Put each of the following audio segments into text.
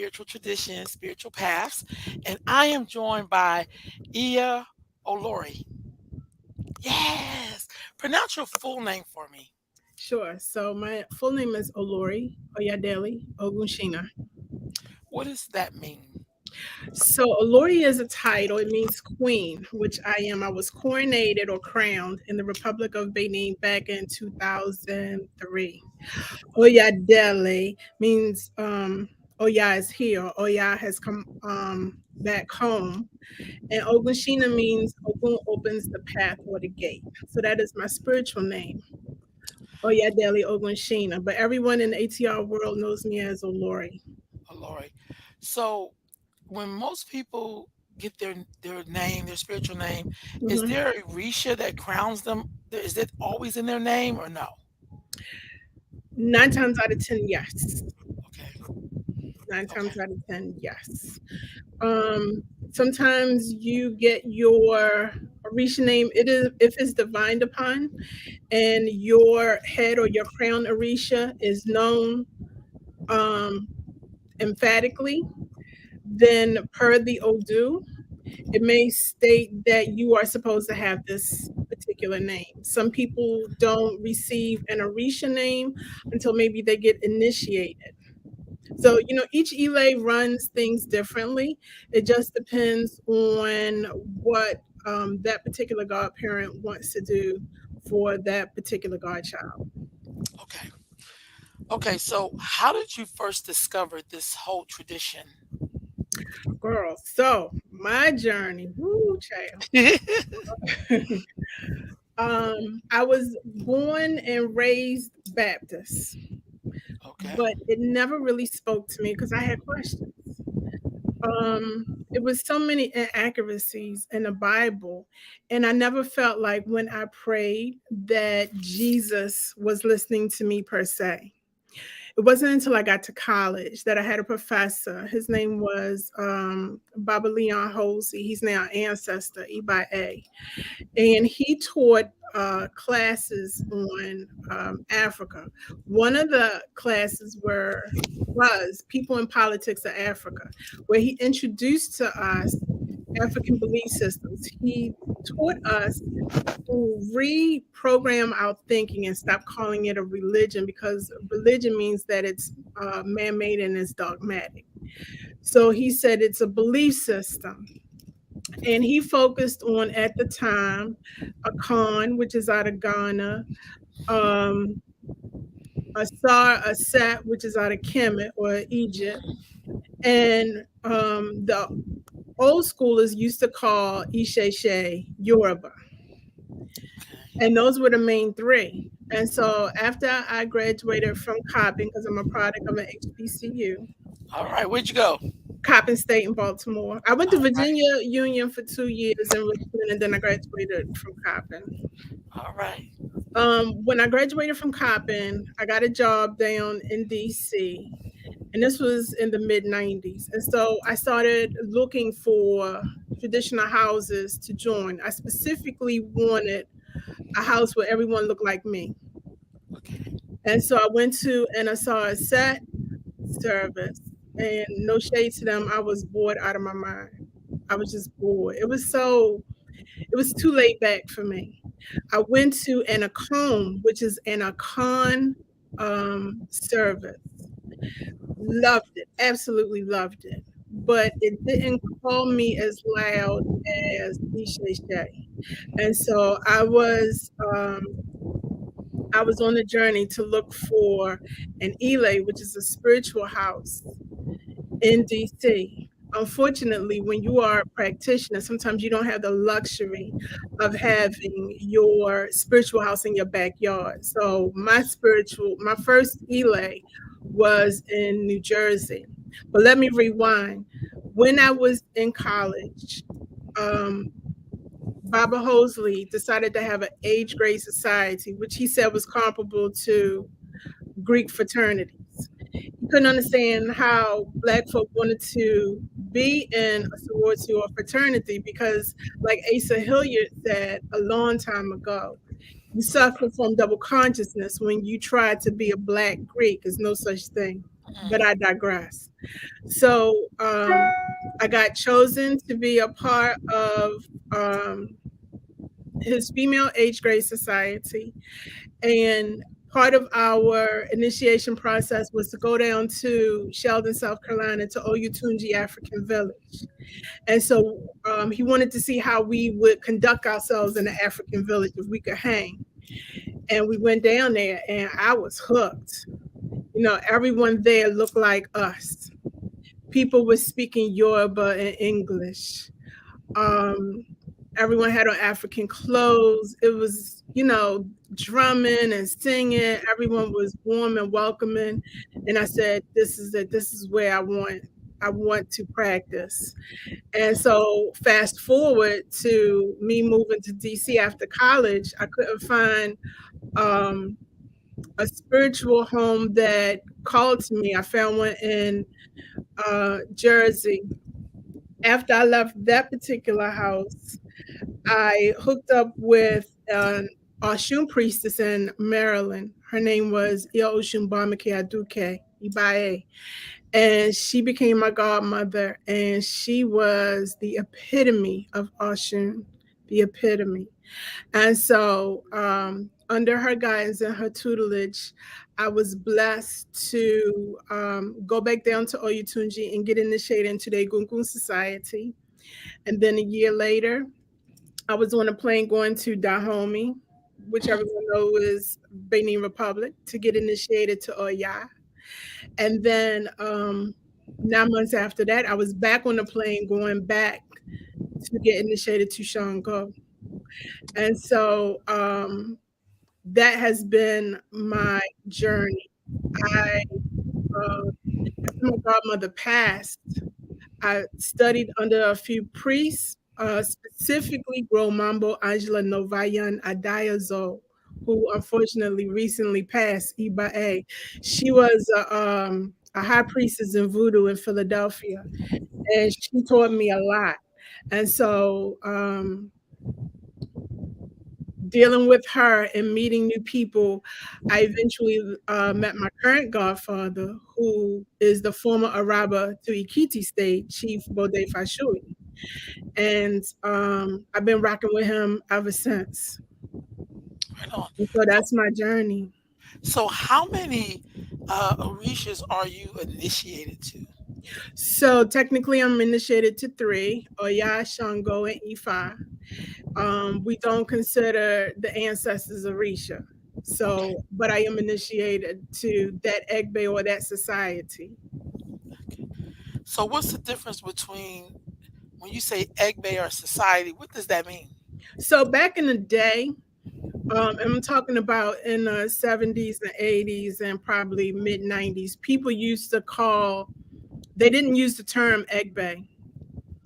Spiritual Traditions, Spiritual Paths, and I am joined by Iya Olori. Yes, pronounce your full name for me. Sure. So my full name is Olori Oyadeli Ogunshina. What does that mean? So Olori is a title. It means queen, which I am. I was coronated or crowned in the Republic of Benin back in 2003. Oyadele means Oya is here. Oya has come back home. And Ogunshina means Ogun opens the path or the gate. So that is my spiritual name. Oyadele Ogunshina. But everyone in the ATR world knows me as Olori. Olori. So, when most people get their name, their spiritual name, is Mhm. there a Risha that crowns them? Is it always in their name or no? 9 times out of 10, yes. Okay. 9 Okay. times out of 10, yes. Sometimes you get your Orisha name, it is if it's divined upon and your head or your crown Orisha is known um, emphatically, then per the Odu, it may state that you are supposed to have this particular name. Some people don't receive an Orisha name until maybe they get initiated. So, each Elay runs things differently. It just depends on what that particular godparent wants to do for that particular godchild. Okay. Okay. So, how did you first discover this whole tradition? Girl, so my journey, woo, child. I was born and raised Baptist, Okay. but it never really spoke to me because I had questions. It was so many inaccuracies in the Bible, and I never felt like when I prayed that Jesus was listening to me per se. It wasn't until I got to college that I had a professor. His name was Baba Leon Hosey. He's now an ancestor, E by A, and he taught classes on Africa. One of the classes was People in Politics of Africa, where he introduced to us African belief systems. He taught us to reprogram our thinking and stop calling it a religion because religion means that it's man-made and it's dogmatic. So he said it's a belief system, and he focused on at the time Akan, which is out of Ghana, um, Asar Asat, which is out of Kemet or Egypt, and the old schoolers used to call Isheshe Yoruba, and those were the main three. And so after I graduated from Coppin, because I'm a product of an HBCU, All right. Where'd you go? Coppin State in Baltimore. I went to All right. Virginia Union for 2 years in Richmond, and then I graduated from Coppin. All right. When I graduated from Coppin, I got a job down in DC, and this was in the mid 90s. And so I started looking for traditional houses to join. I specifically wanted a house where everyone looked like me. Okay. And so I went to and I saw a set service, and no shade to them, I was bored out of my mind. I was just bored. It was too laid back for me. I went to an Acon, which is an Akan service. Loved it, absolutely loved it. But it didn't call me as loud as Ishe Shay. And so I was on a journey to look for an Elay, which is a spiritual house in DC. Unfortunately, when you are a practitioner, sometimes you don't have the luxury of having your spiritual house in your backyard. So my first Elay was in New Jersey. But let me rewind. When I was in college, um, Baba Hosley decided to have an age grade society, which he said was comparable to Greek fraternities. He couldn't understand how Black folk wanted to be in a sorority or fraternity because, like Asa Hilliard said a long time ago, you suffer from double consciousness when you try to be a Black Greek. There's no such thing. but I digress. So I got chosen to be a part of um, his female age grade society. And part of our initiation process was to go down to Sheldon, South Carolina to Oyotunji African Village. And so he wanted to see how we would conduct ourselves in the African village if we could hang. And we went down there and I was hooked. You know, everyone there looked like us. People were speaking Yoruba and English. Um, Everyone had on African clothes. It was, you know, drumming and singing. Everyone was warm and welcoming. And I said, this is it. This is where I want to practice. And so fast forward to me moving to DC after college, I couldn't find um, a spiritual home that called to me. I found one in Jersey. After I left that particular house, I hooked up with an Oshun priestess in Maryland. Her name was Ia Oshun Bamake Aduke Ibae. And she became my godmother. And she was the epitome of Oshun, the epitome. And so, under her guidance and her tutelage, I was blessed to go back down to Oyotunji and get initiated into the Gungun Society. And then a year later, I was on a plane going to Dahomey, which everyone knows is Benin Republic, to get initiated to Oya. And then 9 months after that, I was back on the plane going back to get initiated to Shango. And so that has been my journey. I, after my godmother passed, I studied under a few priests, specifically Gromambo Angela Novayan Adayazo, who unfortunately recently passed, Iba. She was a high priestess in voodoo in Philadelphia, and she taught me a lot. And so dealing with her and meeting new people, I eventually met my current godfather, who is the former Araba to Ikiti State, Chief Bode Fashui. And I've been rocking with him ever since. Right on. And so So, that's my journey. so how many Orishas are you initiated to? So technically, I'm initiated to three: Oya, Shango, and Ifa. We don't consider the ancestors Orisha. Okay. So, but I am initiated to that Egbe or that society. Okay. So what's the difference between when you say egg bay or society? What does that mean? So back in the day, I'm talking about in the 70s and 80s and probably mid 90s, people used to call, they didn't use the term Egbe.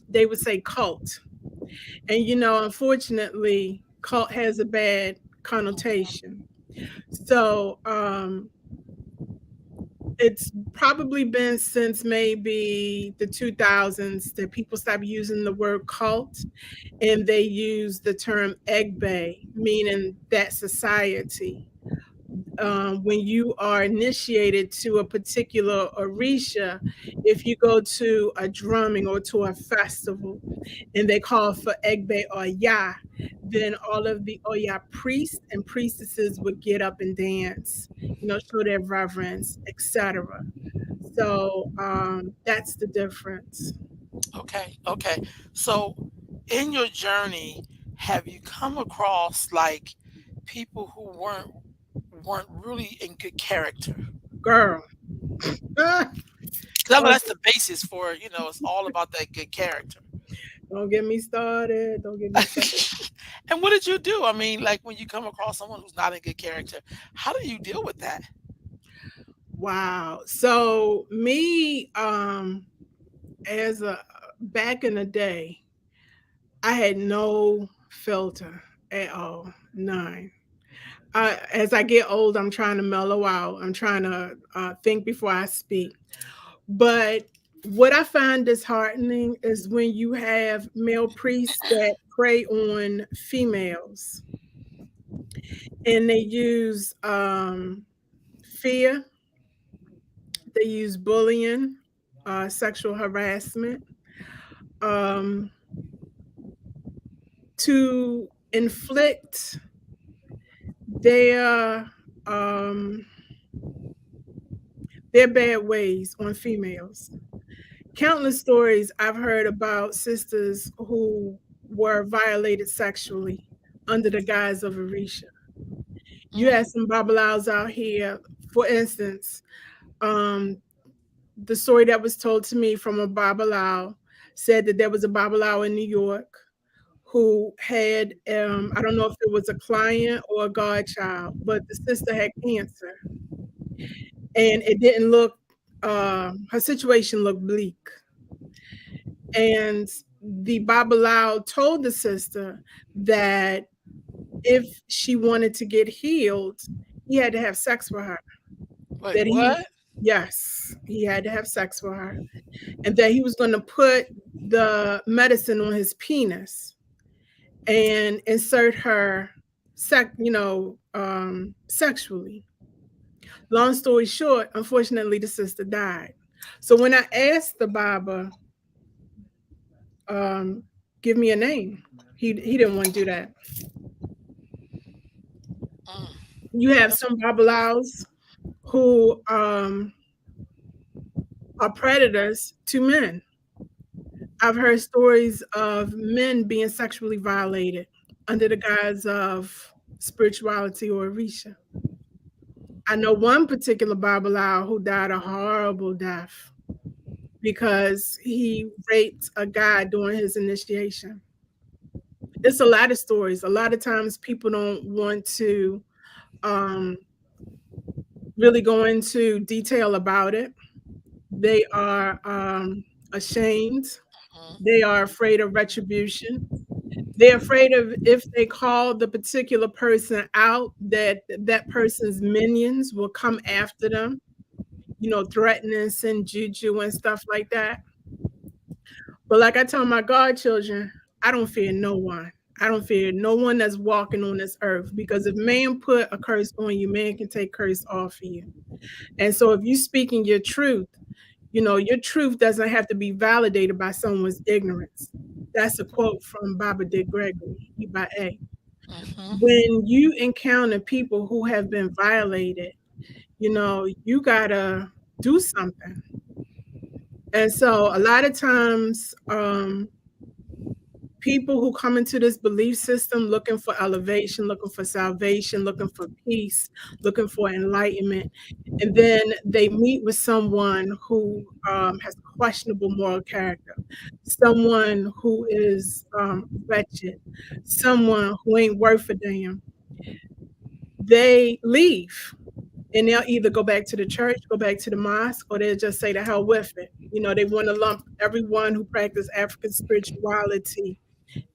They would say cult. And, you know, unfortunately, cult has a bad connotation. So it's probably been since maybe the 2000s that people stopped using the word cult and they use the term Egbe, meaning that society. When you are initiated to a particular orisha, if you go to a drumming or to a festival and they call for Egbe or Ya, then all of the Oya priests and priestesses would get up and dance, you know, show their reverence, etc. So that's the difference. Okay. Okay. So in your journey, have you come across like people who weren't really in good character? Girl, ah, Because I know don't, that's the basis for, it's all about that good character. don't get me started. Don't get me started. And what did you do? I mean, like when you come across someone who's not in good character, how do you deal with that? Wow. So me, as a back in the day, I had no filter at all, none. As I get old, I'm trying to mellow out. I'm trying to think before I speak. But what I find disheartening is when you have male priests that prey on females and they use fear, They use bullying, sexual harassment, um, to inflict their um, their bad ways on females. Countless stories I've heard about sisters who were violated sexually under the guise of Orisha. You have Mm, some babalawos out here, for instance, um, the story that was told to me from a babalawo said that there was a babalawo in New York who had, I don't know if it was a client or a godchild, but the sister had cancer and it didn't look, her situation looked bleak. And the babalawo told the sister that if she wanted to get healed, he had to have sex with her. wait, That he, what? yes, he had to have sex with her, and that he was going to put the medicine on his penis and insert her, sexually. Long story short, unfortunately, the sister died. So when I asked the Baba, um, give me a name, he didn't want to do that. Mm, You have that's some Babalawos who are predators to men. I've heard stories of men being sexually violated under the guise of spirituality or Orisha. I know one particular Babalawo who died a horrible death because he raped a guy during his initiation. It's a lot of stories. A lot of times people don't want to um, really go into detail about it. They are ashamed. mm, They are afraid of retribution. They're afraid of if they call the particular person out, that that person's minions will come after them, threatening, send juju and stuff like that. But like I tell my godchildren, I don't fear no one. I don't fear no one that's walking on this earth, because if man put a curse on you, man can take curse off of you. And so if you speaking your truth, your truth doesn't have to be validated by someone's ignorance. That's a quote from Baba Dick Gregory, Iba. mm-hmm. When you encounter people who have been violated, you gotta do something. And so a lot of times, people who come into this belief system looking for elevation, looking for salvation, looking for peace, looking for enlightenment, and then they meet with someone who has questionable moral character, someone who is wretched, someone who ain't worth a damn. They leave, and they'll either go back to the church, go back to the mosque, or they'll just say the hell with it. They want to lump everyone who practice African spirituality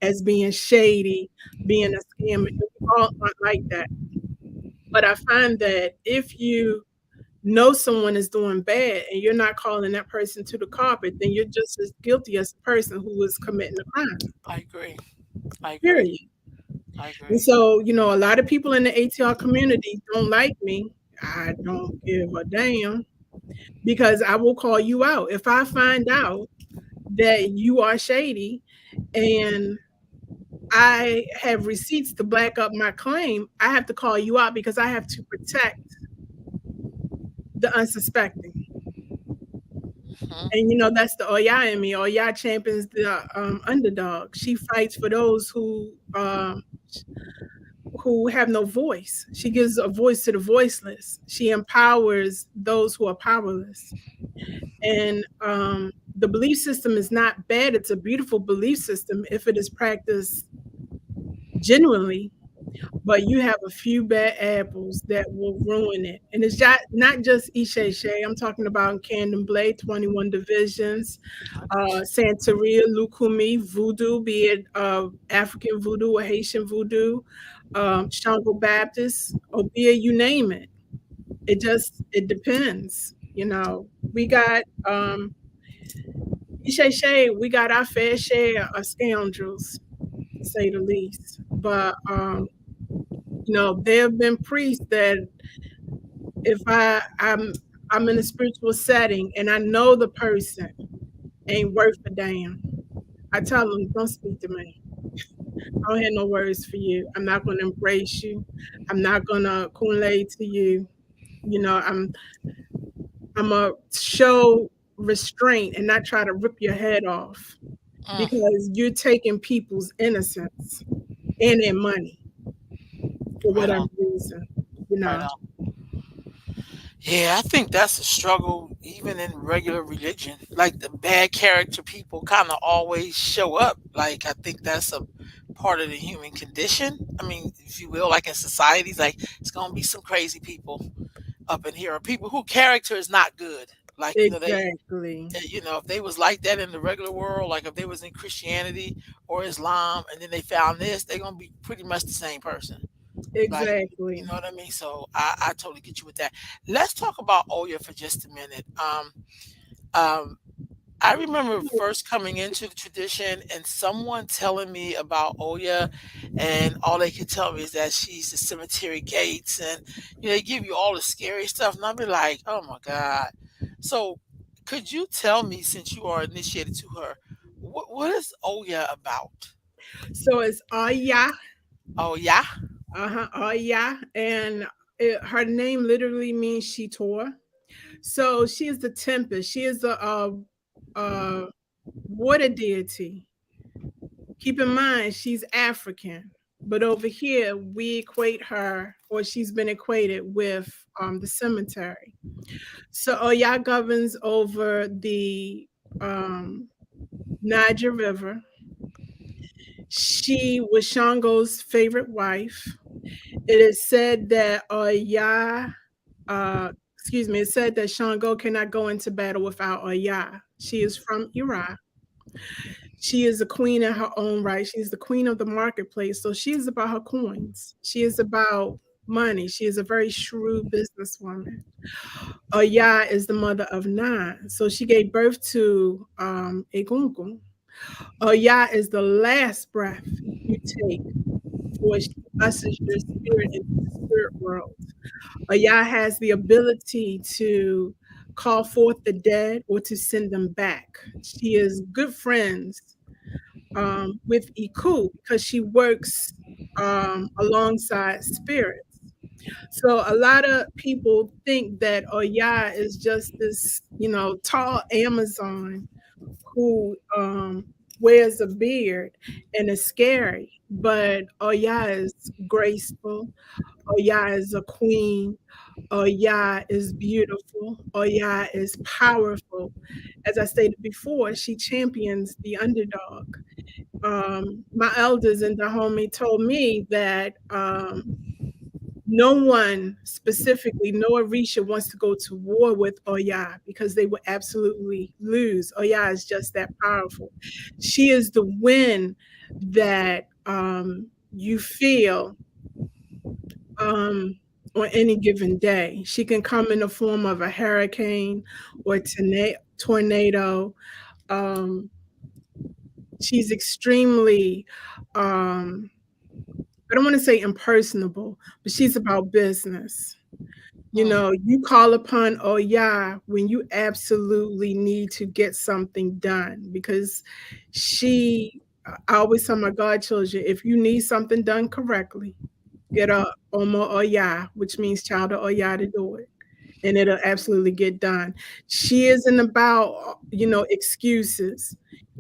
as being shady, being a scam. We all aren't like that. But I find that if you know someone is doing bad and you're not calling that person to the carpet, then you're just as guilty as the person who is committing the crime. I agree. I agree. Period. I And agree. so, a lot of people in the ATR community don't like me. I don't give a damn, because I will call you out. If I find out that you are shady and I have receipts to back up my claim, I have to call you out because I have to protect the unsuspecting. And Mm-hmm. that's the Oya in me. Oya champions the underdog. She fights for those who have no voice. She gives a voice to the voiceless. She empowers those who are powerless. And the belief system is not bad. It's a beautiful belief system if it is practiced genuinely. But you have a few bad apples that will ruin it. And it's not just Ishe Shea. I'm talking about Camden Blade, 21 divisions, I got you. Santeria, Lukumi, Voodoo, be it African Voodoo or Haitian Voodoo, Shango Baptist, or be it you name it. It depends. We got Ishe Shea, we got our fair share of scoundrels, to say the least. But there have been priests that if I'm I'm in a spiritual setting and I know the person ain't worth a damn. I tell them, don't speak to me. I don't have no words for you. I'm not going to embrace you. I'm not going to kunle to you. You know, I'm a show restraint and not try to rip your head off Mm, because you're taking people's innocence and their money for right whatever on, reason, you right know. on. Yeah, I think that's a struggle even in regular religion. Like the bad character people kind of always show up. Like I think that's a part of the human condition. I mean, if you will, like in societies, like it's gonna be some crazy people up in here, or people who character is not good. Like Exactly. if they was like that in the regular world, like if they was in Christianity or Islam, and then they found this, they're gonna be pretty much the same person. Like, you Exactly. know what I mean? So I totally get you with that. Let's talk about Oya for just a minute. Um, I remember first coming into the tradition and someone telling me about Oya, and all they could tell me is that she's the cemetery gates, and they give you all the scary stuff, and I'll be like, oh my god. So, could you tell me, since you are initiated to her, what is Oya about? So it's Aya, Oh yeah. Aya, and her name literally means she tore. So she is the tempest. She is a water deity. Keep in mind, she's African, but over here we equate her, or she's been equated with the cemetery. So Oya governs over the um, Niger River. She was Shango's favorite wife. It is said that it said that Shango cannot go into battle without Oya. She is from Iraq. She is a queen in her own right. She's the queen of the marketplace. So she is about her coins. She is about money. She is a very shrewd businesswoman. Oya is the mother of nine. So she gave birth to Egungun. Oya is the last breath you take before she ushers your spirit into the spirit world. Oya has the ability to call forth the dead or to send them back. She is good friends with Iku because she works alongside spirits. So a lot of people think that Oya is just this, tall Amazon who wears a beard and is scary. But Oya is graceful. Oya is a queen. Oya is beautiful. Oya is powerful. As I stated before, she champions the underdog. My elders in Dahomey told me that no one, specifically no Orisha, wants to go to war with Oya because they would absolutely lose. Oya is just that powerful. She is the wind that you feel um, on any given day. She can come in the form of a hurricane or tornado. Um, she's extremely I don't want to say impersonable, but she's about business. Hmm. You call upon Oya when you absolutely need to get something done because I always tell my godchildren, if you need something done correctly, get a Omo Oya, which means child of Oya to do it. And it'll absolutely get done. She isn't about, excuses,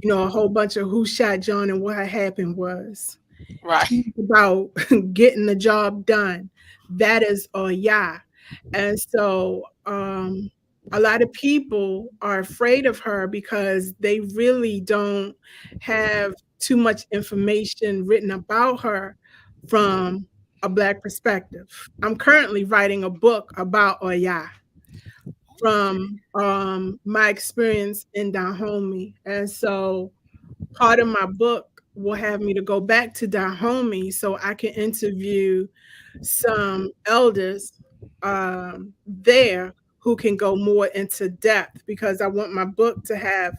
a whole bunch of who shot John and what happened was. Right. She's about getting the job done. That is Oya. And so a lot of people are afraid of her because they really don't have too much information written about her from a Black perspective. I'm currently writing a book about Oya from my experience in Dahomey. And so part of my book will have me to go back to Dahomey so I can interview some elders there who can go more into depth because I want my book to have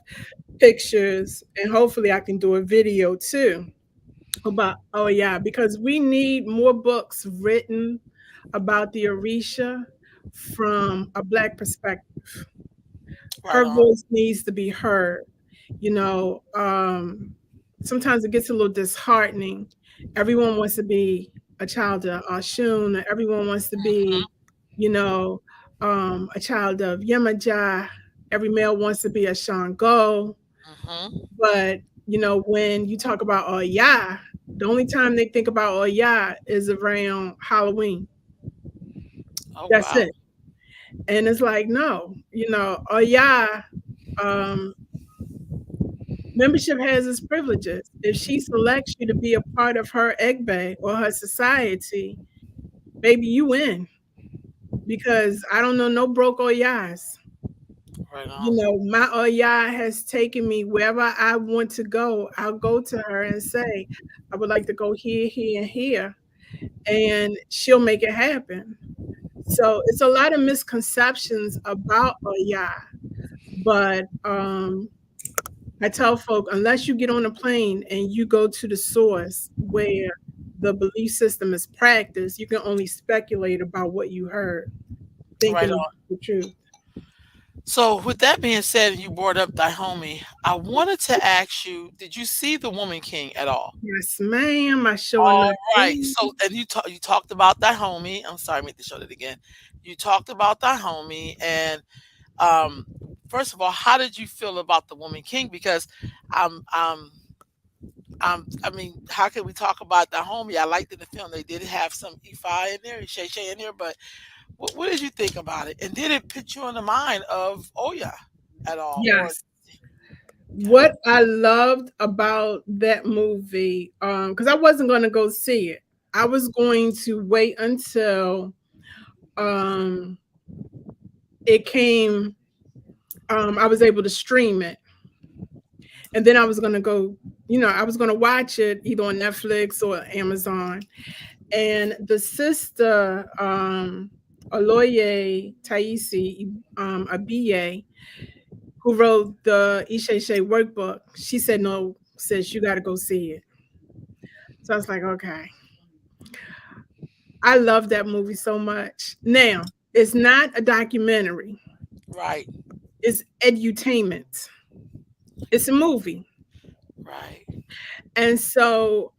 pictures and hopefully I can do a video too about because we need more books written about the Orisha. from a Black perspective. Right Her on. voice needs to be heard. You know, sometimes it gets a little disheartening. Everyone wants to be a child of Ashun. Everyone wants to be, you know, a child of Yemaja. Every male wants to be a Shango. Hmm. But, you know, when you talk about Oya, the only time they think about Oya is around Halloween. Oh That's wow. it. And it's like, no, you know, Oya, um, membership has its privileges. If she selects you to be a part of her egbe or her society, baby, you win. Because I don't know no broke Oyas. Right You on. know, my Oya has taken me wherever I want to go. I'll go to her and say, I would like to go here, here, and here. And she'll make it happen. So it's a lot of misconceptions about Oya. But I tell folk, unless you get on a plane and you go to the source where the belief system is practiced, you can only speculate about what you heard, Right thinking on. it's the truth. So with that being said, you brought up Dahomey. I wanted to ask you, did you see The Woman King at all? Yes, ma'am. I sure All enough right. did. So and you talked about Dahomey. I'm sorry, I made to show that again. You talked about Dahomey and um first of all, how did you feel about The Woman King? Because um um I mean, how can we talk about Dahomey? I liked in the film they did have some Ifa in there, Shay Shay in there, but what did you think about it? And did it put you in the mind of Oya at all? Or Yes. okay. What I loved about that movie, because I wasn't going to go see it. I was going to wait until um, it came. I was able to stream it, and then I was going to go. You know, I was going to watch it either on Netflix or Amazon. And the sister, Aloye Taisi Abiye, who wrote the Isheshe workbook, she said, "No, sis, you got to go see it." So I was like, okay. I love that movie so much. Now, it's not a documentary, Right, it's edutainment. It's a movie. right. And so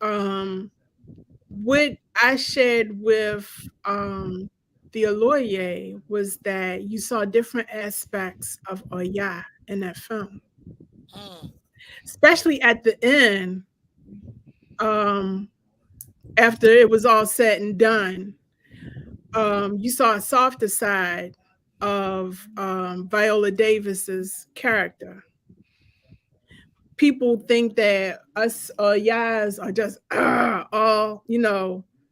what I shared with the Aloye was that you saw different aspects of Oya in that film, Mm, especially at the end, um, after it was all said and done. You saw a softer side of Viola Davis's character. People think that us Yas are just all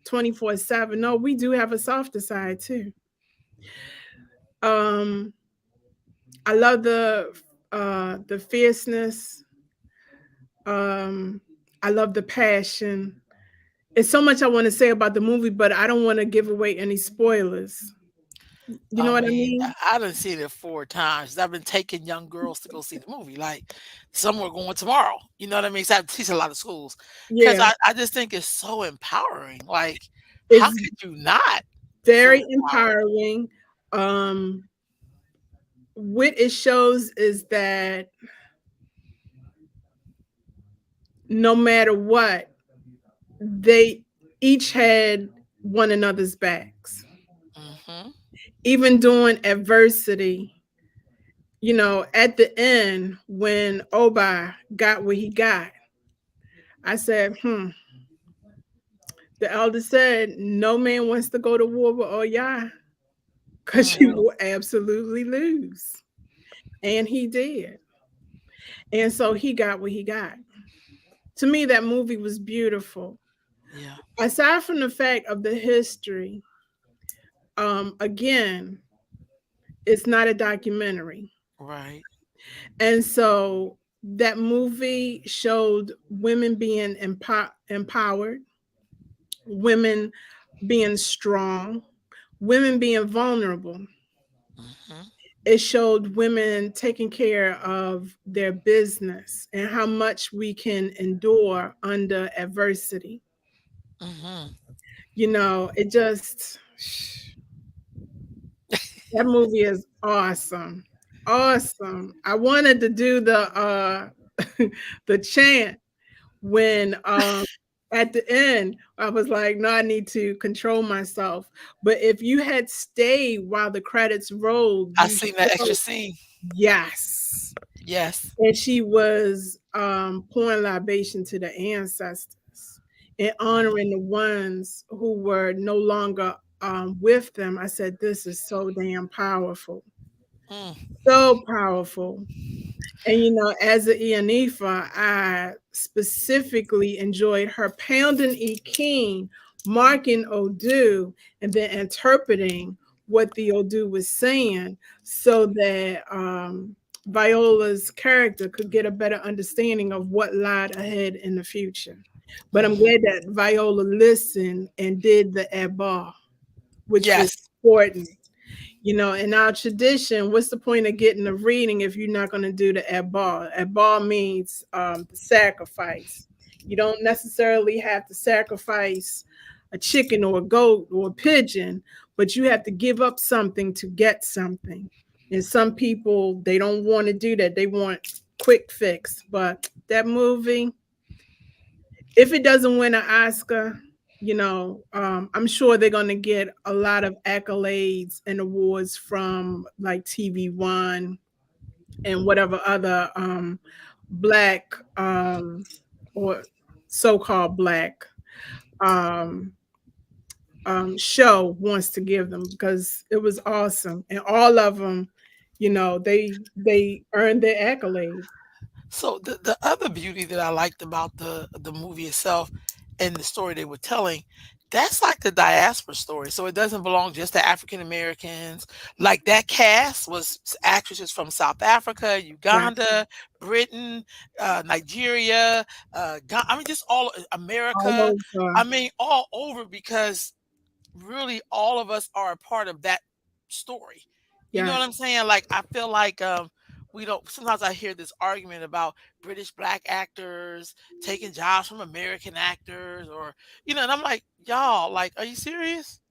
24/7. No, we do have a softer side too. Um, I love the fierceness. Um, I love the passion. It's so much I want to say about the movie, but I don't want to give away any spoilers. You know I what I mean, mean? I done seen it 4 times. I've been taking young girls to go see the movie. Like some were going tomorrow. You know what I mean? So I teach a lot of schools because Yeah, I just think it's so empowering. Like, how it's could you not feel very empowered? empowering. Um, what it shows is that no matter what, they each had one another's backs. Hmm. Even during adversity, at the end, when Oba got what he got, I said, the elder said, no man wants to go to war with Oya because you Hmm. will absolutely lose. And he did. And so he got what he got. To me, that movie was beautiful. Yeah. Aside from the fact of the history, again, it's not a documentary. Right. And so that movie showed women being empowered, women being strong, women being vulnerable. Hmm. It showed women taking care of their business and how much we can endure under adversity. Hmm. It just That movie is awesome. Awesome. I wanted to do the chant when at the end I was like, no, I need to control myself. But if you had stayed while the credits rolled, I you seen that extra showed scene. yes. Yes. And she was pouring libation to the ancestors and honoring the ones who were no longer with them. I said, this is so damn powerful. Mm, So powerful. And as a Ianifa, I specifically enjoyed her pounding E King, marking Odu, and then interpreting what the Odu was saying so that Viola's character could get a better understanding of what lied ahead in the future. But I'm mhm. glad that Viola listened and did the Eba, which was Yes. important. In our tradition, what's the point of getting a reading if you're not going to do the Abba? Abba means the sacrifice. You don't necessarily have to sacrifice a chicken or a goat or a pigeon, but you have to give up something to get something. And some people, they don't want to do that. They want quick fix. But that movie, if it doesn't win an Oscar, I'm sure they're going to get a lot of accolades and awards from like TV One and whatever other black or so-called black um, show wants to give them because it was awesome and all of them, they earned their accolade. So the other beauty that I liked about the movie itself and the story they were telling, that's like the diaspora story. So it doesn't belong just to African Americans. Like that cast was actresses from South Africa, Right. Uganda, Britain, Nigeria, I mean, just all All America. over. I mean, all over because really all of us are a part of that story. You know what Yes. I'm saying? Like I feel like we don't sometimes I hear this argument about British black actors taking jobs from American actors or and I'm like, y'all, like, are you serious?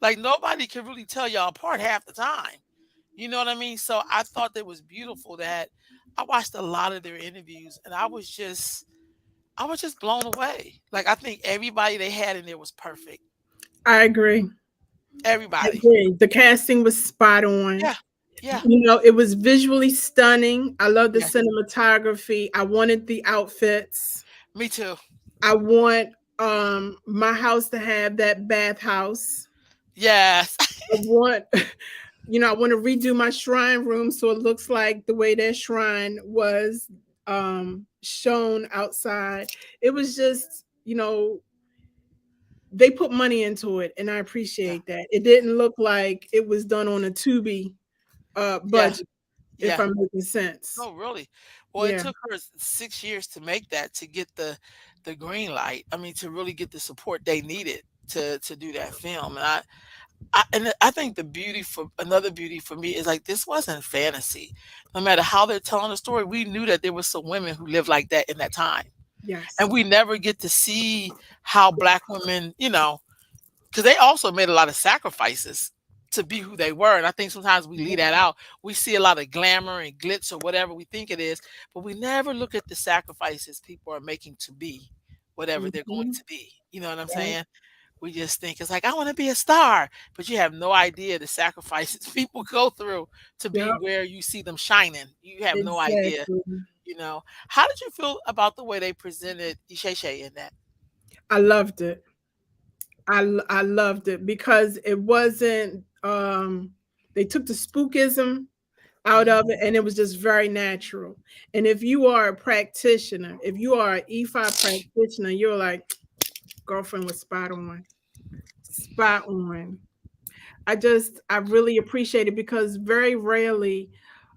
Like nobody can really tell y'all apart half the time. You know what I mean? So I thought that was beautiful that I watched a lot of their interviews and I was just blown away. Like I think everybody they had in there was perfect. I agree. I Everybody. agree. The casting was spot on. Yeah. Yeah. It was visually stunning. I love the Yes. cinematography. I wanted the outfits. Me too. I want my house to have that bathhouse. Yes. I want I want to redo my shrine room so it looks like the way that shrine was shown outside. It was just, they put money into it and I Yeah. appreciate that. It didn't look like it was done on a Tubi Yeah. budget, if Yeah. I'm making sense. No, really. Well, it Yeah. took her 6 years to make that to get the green light. I mean, to really get the support they needed to do that film. And I think the beauty for another beauty for me is like this wasn't fantasy. No matter how they're telling the story, we knew that there was some women who lived like that in that time. Yes. And we never get to see how black women, because they also made a lot of sacrifices to be who they were. And I think sometimes we leave that out. We see a lot of glamour and glitz or whatever we think it is, but we never look at the sacrifices people are making to be whatever they're going Mhm. to be. You know what I'm Yep. saying? We just think it's like, I want to be a star, but you have no idea the sacrifices people go through to be Yep. where you see them shining. You have no idea. Exactly. How did you feel about the way they presented Isheshe in that? I loved it. I loved it because it wasn't they took the spookism out of Mhm. it and it was just very natural. And if you are a practitioner, if you are an E5 practitioner, you're like, girlfriend was spot on. Spot on. I really appreciate it because very rarely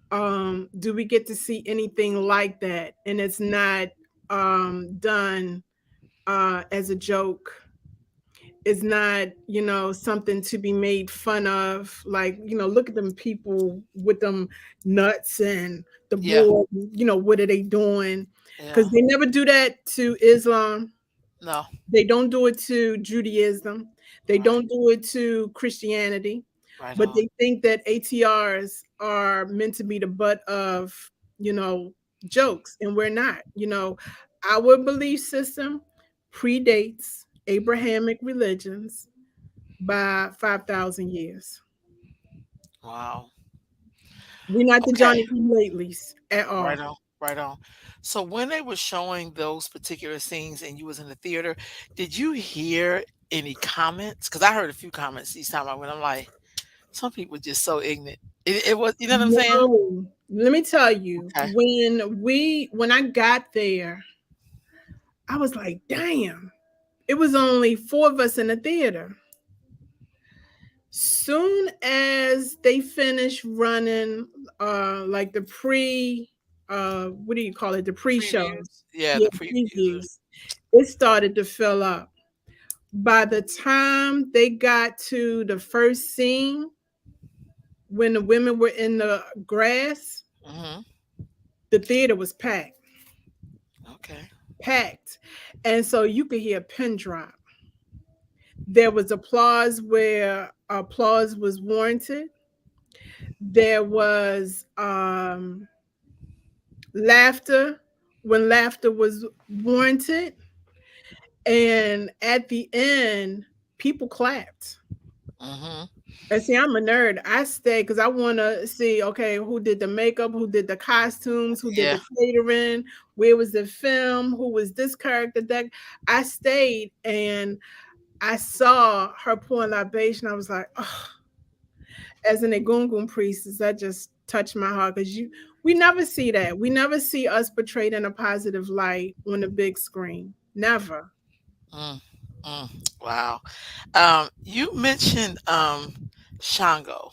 do we get to see anything like that and it's not done as a joke. It's not, something to be made fun of. Like, look at them people with them nuts and the Yeah. board, what are they doing? Because Yeah. they never do that to Islam. No. They don't do it to Judaism. They Right. don't do it to Christianity. Right but on. they think that ATRs are meant to be the butt of, you know, jokes, and we're not. Our belief system predates Abrahamic religions by 5,000 years. Wow. We're not the Okay. Johnny come latelys at all. Right on. Right on. So when they were showing those particular scenes and you was in the theater, did you hear any comments? Because I heard a few comments each time I went. I'm like, some people just so ignorant. It was, you know what I'm saying? No, let me tell you, Okay. when I got there, I was like, damn, it was only four of us in the theater. Soon as they finished running like the what do you call it? The pre-shows. Previews. Yeah, Yeah, the previews. previews. It started to fill up. By the time they got to the first scene when the women were in the grass, Hmm. the theater was packed. Okay. Packed. And so you could hear a pin drop. There was applause where applause was warranted. There was laughter when laughter was warranted. And at the end, people clapped. Hmm. And see, I'm a nerd. I stay because I want to see, okay, who did the makeup, who did the costumes, who did Yeah. the catering, where was the film, who was this character. That I stayed and I saw her pouring libation. I was like, oh, as an Egungun priestess, that just touched my heart because we never see that. We never see us portrayed in a positive light on the big screen. Never. Mm, mm. Wow. You mentioned Shango,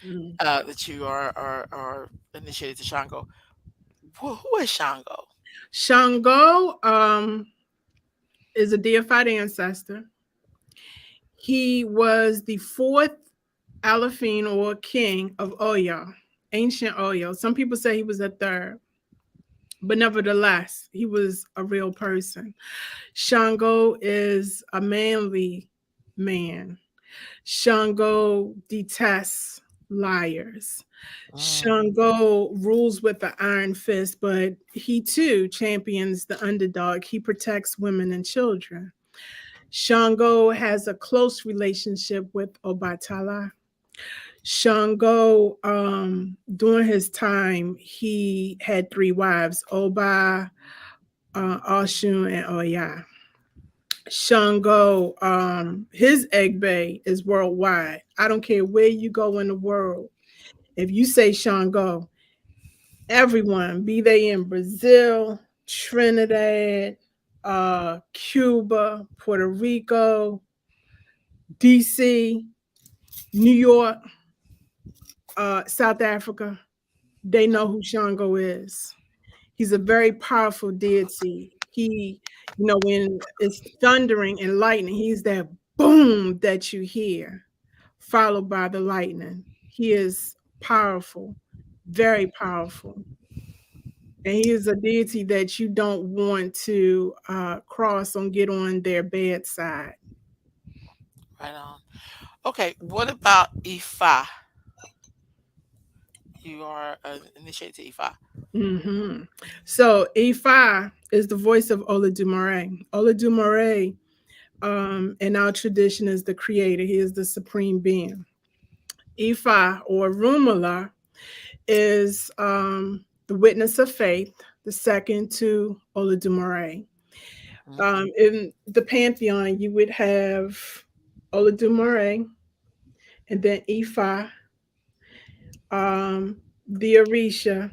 Mm. that you are initiated to Shango. Who is Shango? Shango is a deified ancestor. He was the fourth Alafine or king of Oyo, ancient Oyo. Some people say he was a third, but nevertheless, he was a real person. Shango is a manly man. Shango detests liars. Mm, Shango rules with the iron fist, but he too champions the underdog. He protects women and children. Shango has a close relationship with Obatala. Shango, during his time, he had three wives: Oba, Oshun, and Oya. Shango, his egg bay is worldwide. I don't care where you go in the world. If you say Shango, everyone, be they in Brazil, Trinidad, Cuba, Puerto Rico, DC, New York, South Africa, they know who Shango is. He's a very powerful deity. He, when it's thundering and lightning, he's that boom that you hear, followed by the lightning. He is powerful, very powerful. And he is a deity that you don't want to cross and get on their bedside. right on. Okay. What about Ifa? You are initiated to Ifa. Hmm. So Ifa is the voice of Olodumare. Olodumare, in our tradition, is the creator. He is the supreme being. Ifa or Rumala is the witness of faith, the second to Olodumare. Hmm. In the pantheon, you would have Olodumare, and then Ifa, the Orisha,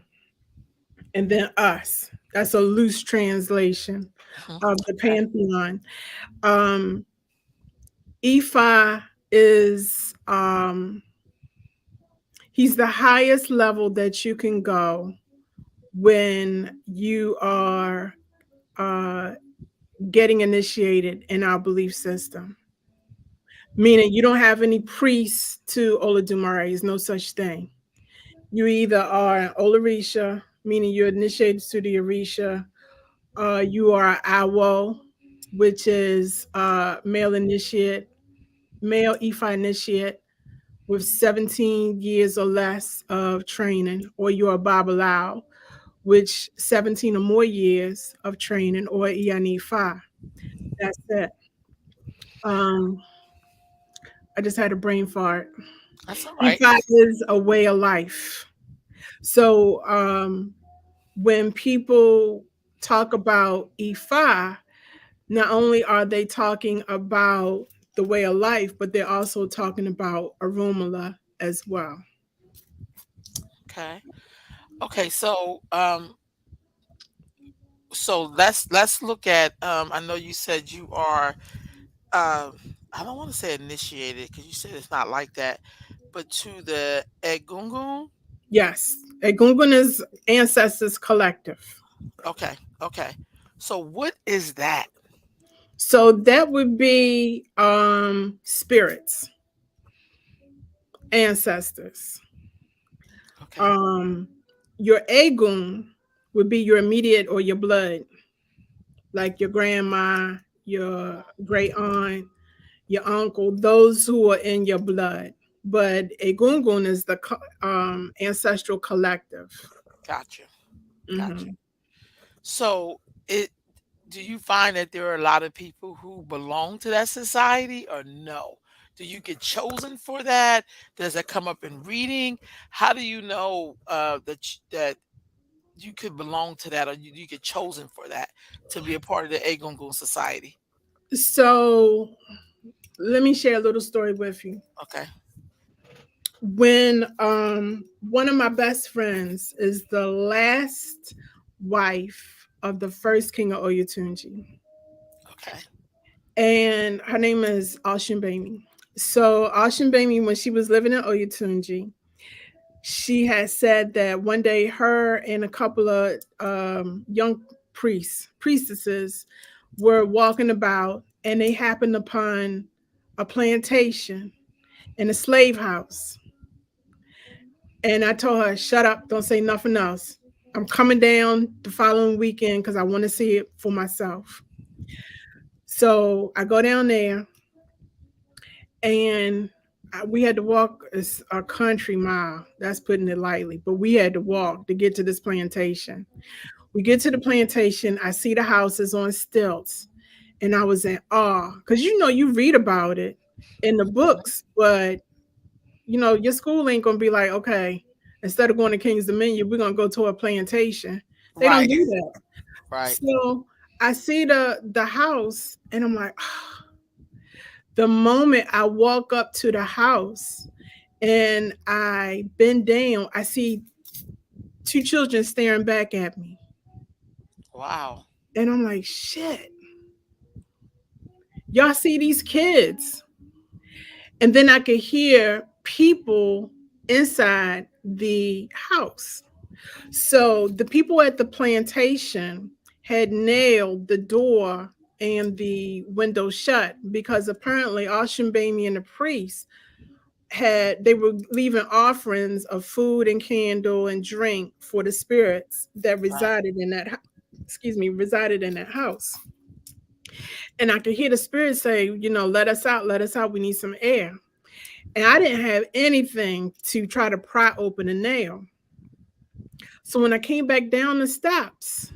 and then us. That's a loose translation Hmm. of the Okay. pantheon. Um, Ifa is he's the highest level that you can go when you are uh, getting initiated in our belief system. Meaning you don't have any priests to Olodumare. There's no such thing. You either are an Olarisha, meaning you're initiated to the Orisha, you are Awo, which is male initiate, male Ifa initiate, with 17 years or less of training, or you're a Babalao, which 17 or more years of training, or Ianifa. That's it. Um, I just had a brain fart. That's all right. Ifa is a way of life. So when people talk about Ifa, not only are they talking about the way of life, but they're also talking about Arumala as well. Okay. Okay. So let's look at. I know you said you are. Um, I don't want to say initiated because you said it's not like that, but to the Egungun. Yes, Egungun is Ancestors Collective. Okay. Okay. So what is that? So that would be spirits, ancestors. Okay. Um, your Egun would be your immediate or your blood, like your grandma, your great aunt, your uncle, those who are in your blood. But Egungun is the ancestral collective. Gotcha. Gotcha. Hmm. So it do you find that there are a lot of people who belong to that society or no? Do you get chosen for that? Does that come up in reading? How do you know that you could belong to that or you get chosen for that to be a part of the Egungun society? So let me share a little story with you. Okay. When one of my best friends is the last wife of the first king of Oyatunji, Okay. and her name is Alshinbemi. So Alshinbemi, when she was living in Oyatunji, she had said that one day her and a couple of young priestesses were walking about, and they happened upon a plantation and a slave house. And I told her, shut up, don't say nothing else. I'm coming down the following weekend because I want to see it for myself. So I go down there, and we had to walk a country mile. That's putting it lightly, but we had to walk to get to this plantation. We get to the plantation. I see the houses on stilts, and I was in awe because you read about it in the books, but your school ain't gonna be like, okay, instead of going to King's Dominion, we're gonna go to a plantation. They don't Right. do that. Right. So I see the house, and I'm like, the moment I walk up to the house and I bend down, I see two children staring back at me. Wow. And I'm like, shit, y'all see these kids? And then I could hear people inside the house. So the people at the plantation had nailed the door and the window shut because apparently Ashambami and the priest they were leaving offerings of food and candle and drink for the spirits that Right. resided in that resided in that house. And I could hear the spirit say, let us out, we need some air. And I didn't have anything to try to pry open a nail. So when I came back down the steps,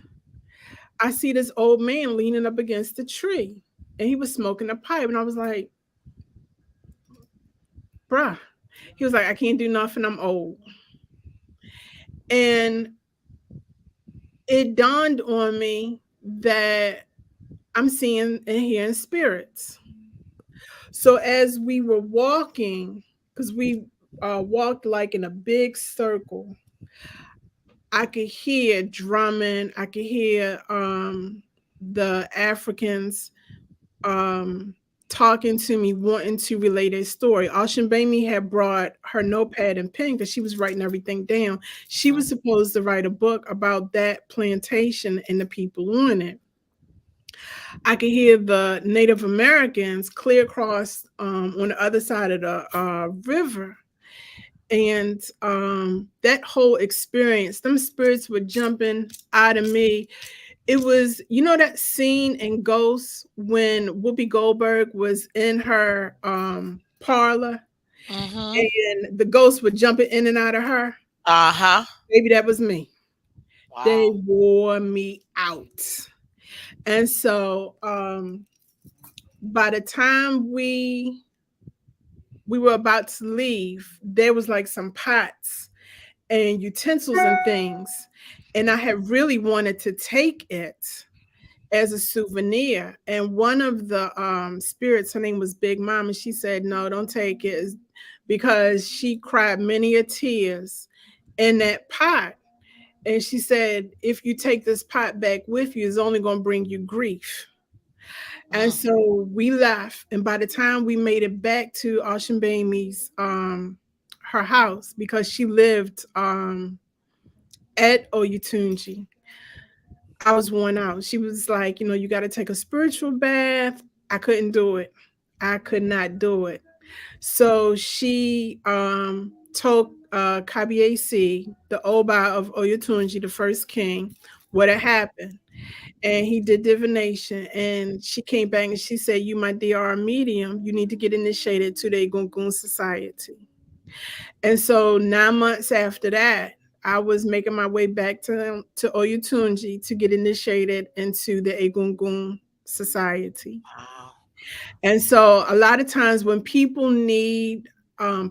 I see this old man leaning up against the tree, and he was smoking a pipe. And I was like, bruh. He was like, I can't do nothing, I'm old. And it dawned on me that I'm seeing and hearing spirits. So as we were walking, because we walked like in a big circle, I could hear drumming. I could hear the Africans um, talking to me, wanting to relate a story. Ashin Bami had brought her notepad and pen because she was writing everything down. She Mhm. was supposed to write a book about that plantation and the people on it. I could hear the Native Americans clear across on the other side of the river. And that whole experience, them spirits were jumping out of me. It was, that scene in Ghost when Whoopi Goldberg was in her parlor Mhm. and the ghosts were jumping in and out of her. Uh-huh. Maybe that was me. They Wow. wore me out. And so by the time we were about to leave, there was like some pots and utensils and things. And I had really wanted to take it as a souvenir. And one of the spirits, her name was Big Mom, and she said, "No, don't take it," because she cried many a tears in that pot. And she said, if you take this pot back with you, it's only going to bring you grief. And Mm. so we left. And by the time we made it back to Ocean Baby's her house, because she lived at Oyatunji, I was worn out. She was like, you got to take a spiritual bath. I couldn't do it. I could not do it. So she told Kabiesi, the Oba of Oyatunji, the first king, what had happened. And he did divination. And she came back and she said, "You, my dear, are a medium. You need to get initiated to the Egungun Society." And so 9 months after that, I was making my way back to Oyatunji to get initiated into the Egungun Society. Wow. And so a lot of times when people need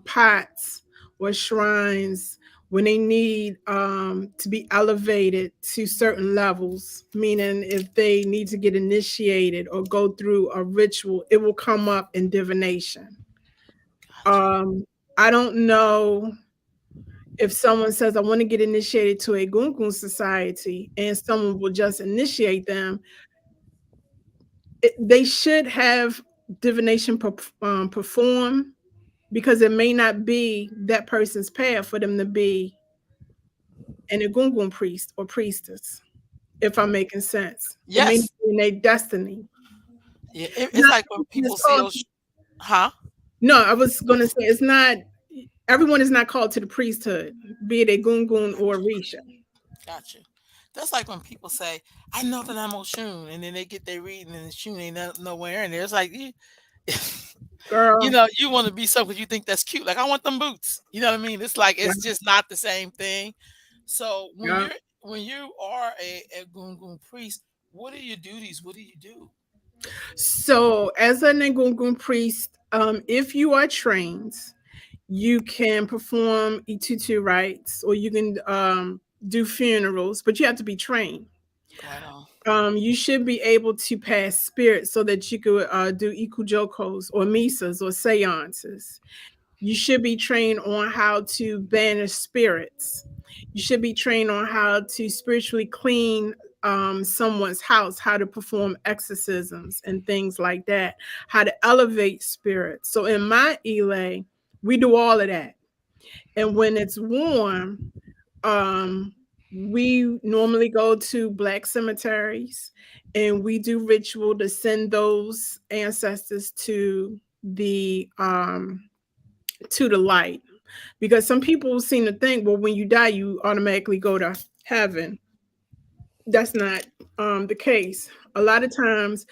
pots or shrines, when they need to be elevated to certain levels, meaning if they need to get initiated or go through a ritual, it will come up in divination. Gotcha. Um, I don't know if someone says, "I want to get initiated to a Gungun society," and someone will just initiate them, they should have divination perform, because it may not be that person's path for them to be an Egungun priest or priestess, if I'm making sense. It may not Yes. be in their destiny. Yeah, it's Not like when everyone people is see called those huh? no, I was going to say it's not everyone is not called to the priesthood, be it a Gungun or a Risha. Gotcha. That's like when people say, "I know that I'm Oshun," and then they get their reading and the Shun ain't nowhere in there. It's like Girl, you want to be something because you think that's cute. Like I want them boots. You know what I mean? It's like yeah, it's just not the same thing. So yeah. when you are a gungun priest, what are your duties? What do you do? So, as an Egungun priest, if you are trained, you can perform Itutu rites or you can do funerals, but you have to be trained. Right on. You should be able to pass spirits so that you could do ikujokos or misas or seances. You should be trained on how to banish spirits. You should be trained on how to spiritually clean someone's house, how to perform exorcisms and things like that, how to elevate spirits. So in my Elay, we do all of that. And when it's warm, um, we normally go to black cemeteries and we do ritual to send those ancestors to the light, because some people seem to think, well, when you die you automatically go to heaven. That's not the case. A lot of times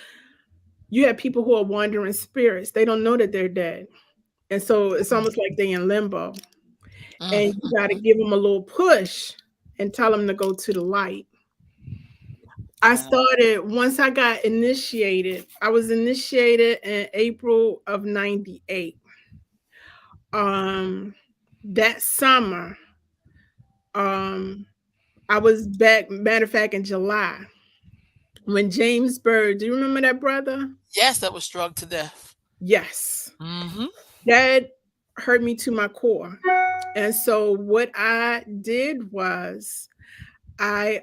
you have people who are wandering spirits, they don't know that they're dead, and so it's almost like they're in limbo, Mm, and you got to give them a little push and tell them to go to the light. I right on. started once I got initiated. I was initiated in April of 98. um that summer, um I was back, matter of fact, in July, when James Bird, do you remember that brother? Yes, that was drugged to death. Yes. Mm-hmm. That hurt me to my core. And so what I did was I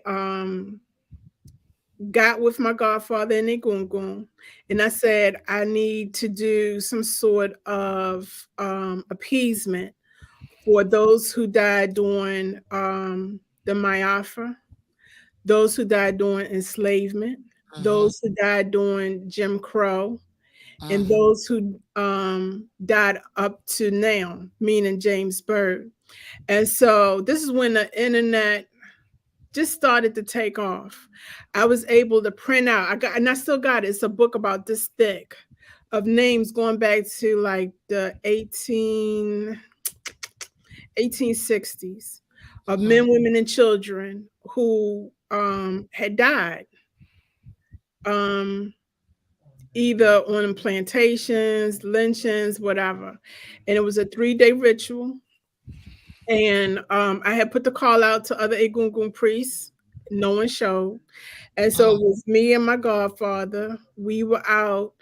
got with my godfather in Egungun and I said, I need to do some sort of appeasement for those who died during the Mayafa, those who died during enslavement, Mm-hmm. those who died during Jim Crow, and Mm-hmm. those who died up to now, meaning James Bird. And so this is when the internet just started to take off. I was able to print out. I got, and I still got it. It's a book about this thick of names going back to like the 1860s of Mhm. men, women, and children who had died, um, either on plantations, lynchings, whatever. And it was a 3-day ritual. And I had put the call out to other Egungun priests. No one showed. And so Mm. it was me and my godfather. We were out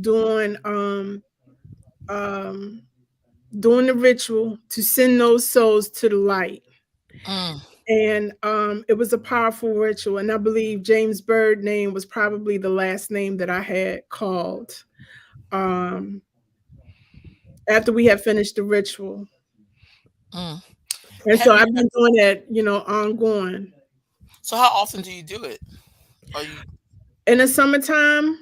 doing um doing the ritual to send those souls to the light. Mm. And it was a powerful ritual. And I believe James Bird name was probably the last name that I had called um after we had finished the ritual. Mm. And so Have you I've been doing that, ongoing. so how often do you do it? Are you In the summertime,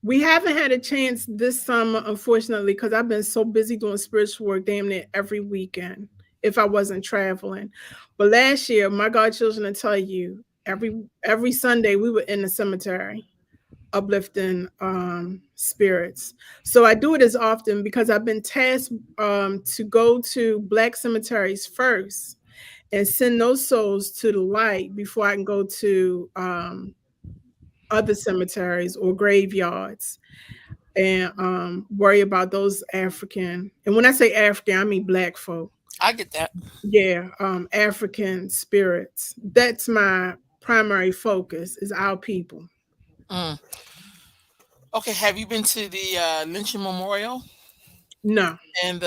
we haven't had a chance this summer, unfortunately, because I've been so busy doing spiritual work damn near every weekend if I wasn't traveling. But last year, my godchildren will tell you, every Sunday we were in the cemetery uplifting spirits. So I do it as often because I've been tasked to go to black cemeteries first and send those souls to the light before I can go to other cemeteries or graveyards and worry about those African. And when I say African, I mean black folk. I get that. Yeah, African spirits. That's my primary focus is our people. Mm. Okay, have you been to the lynching memorial No, in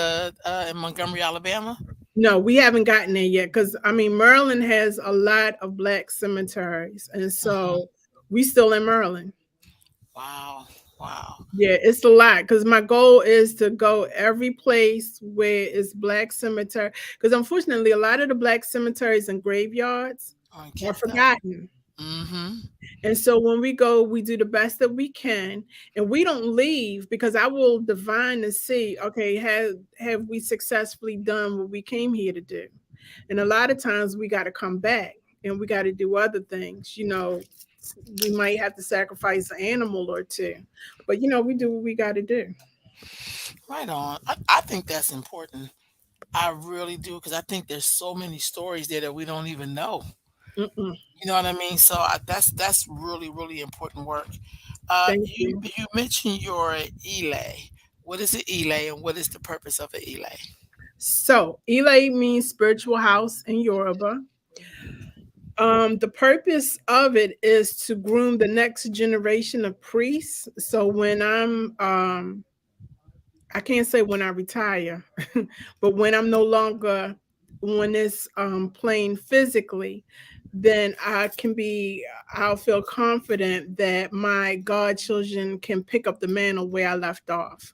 Montgomery, Alabama? no, we haven't gotten there yet because I mean Maryland has a lot of black cemeteries, and Mhm. so we still in Maryland. Wow. Wow. Yeah, it's a lot because my goal is to go every place where it's black cemetery. Because unfortunately, a lot of the black cemeteries and graveyards I are get that. forgotten. Mhm. And so when we go, we do the best that we can, and we don't leave because I will divine and see, okay, have we successfully done what we came here to do? And a lot of times we got to come back and we got to do other things. We might have to sacrifice an animal or two, but we do what we got to do. Right on. I think that's important. I really do because I think there's so many stories there that we don't even know. Mm-mm. You know what I mean? So that's really really important work. Thank You you. you mentioned your elay. What is an elay and what is the purpose of an elay? So, Ile means spiritual house in Yoruba. The purpose of it is to groom the next generation of priests. So when I can't say when I retire, but when I'm no longer on this plane physically, then I'll feel confident that my godchildren can pick up the mantle where I left off.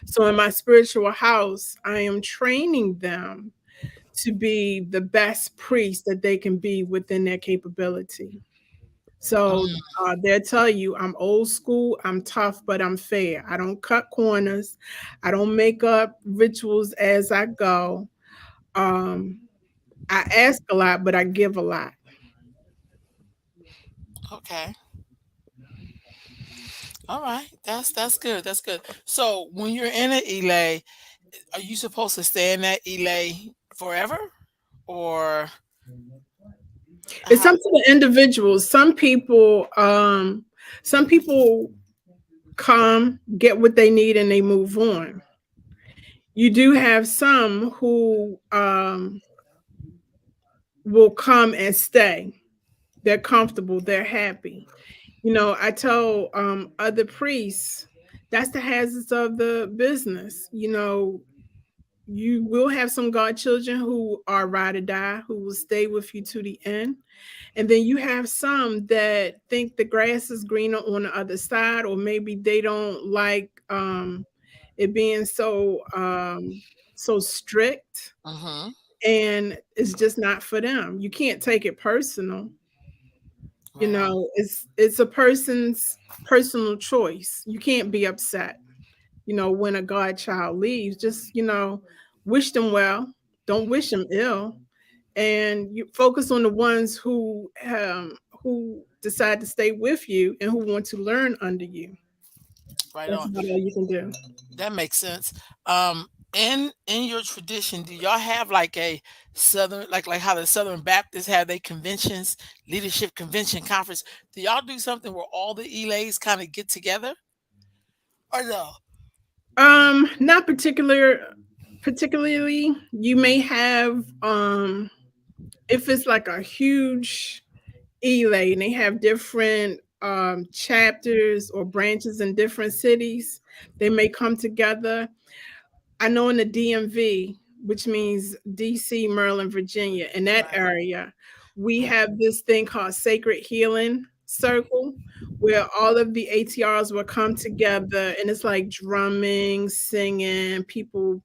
So in my spiritual house, I am training them to be the best priest that they can be within their capability. So Mm. they'll tell you I'm old school, I'm tough, but I'm fair. I don't cut corners. I don't make up rituals as I go. Um, I ask a lot, but I give a lot. Okay. All right. That's good. That's good. So when you're in an elay, are you supposed to stay in that elay forever, or It's how? up to the individuals. Some people come, get what they need, and they move on. You do have some who will come and stay. They're comfortable, they're happy. I tell other priests that's the hazards of the business. You will have some godchildren who are ride or die, who will stay with you to the end. And then you have some that think the grass is greener on the other side, or maybe they don't like it being so strict, Mhm. and it's just not for them. You can't take it personal. Right on. It's a person's personal choice. You can't be upset, when a godchild leaves. Just, wish them well. Don't wish them ill. And you focus on the ones who decide to stay with you and who want to learn under you. Right That's on. about all you can do. That makes sense. In your tradition, do y'all have like a southern, like how the Southern Baptists have their conventions, leadership convention conference? Do y'all do something where all the Elays kind of get together, or no? Not particularly. You may have if it's like a huge Elay and they have different chapters or branches in different cities, they may come together. I know in the DMV, which means DC, Maryland, Virginia, in that Right. area, we Mhm. have this thing called Sacred Healing Circle, where all of the ATRs will come together and it's like drumming, singing, people,